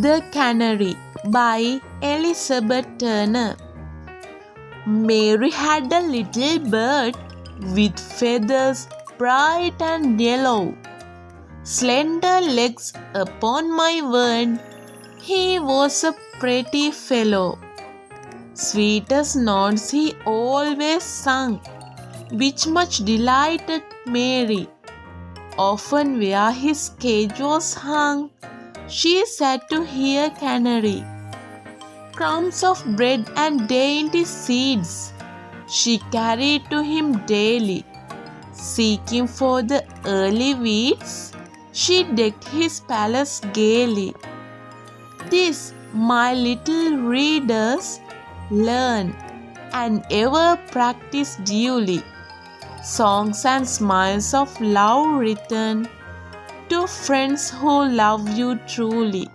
The Canary by Elizabeth Turner. Mary had a little bird with feathers bright and yellow, slender legs upon my word. He was a pretty fellow. Sweet as notes he always sung, which much delighted Mary. Often where his cage was hung, she sat to hear Canary. Crumbs of bread and dainty seeds she carried to him daily. Seeking for the early weeds, she decked his palace gaily. This, my little readers, learn and ever practice duly. Songs and smiles of love return to friends who love you truly.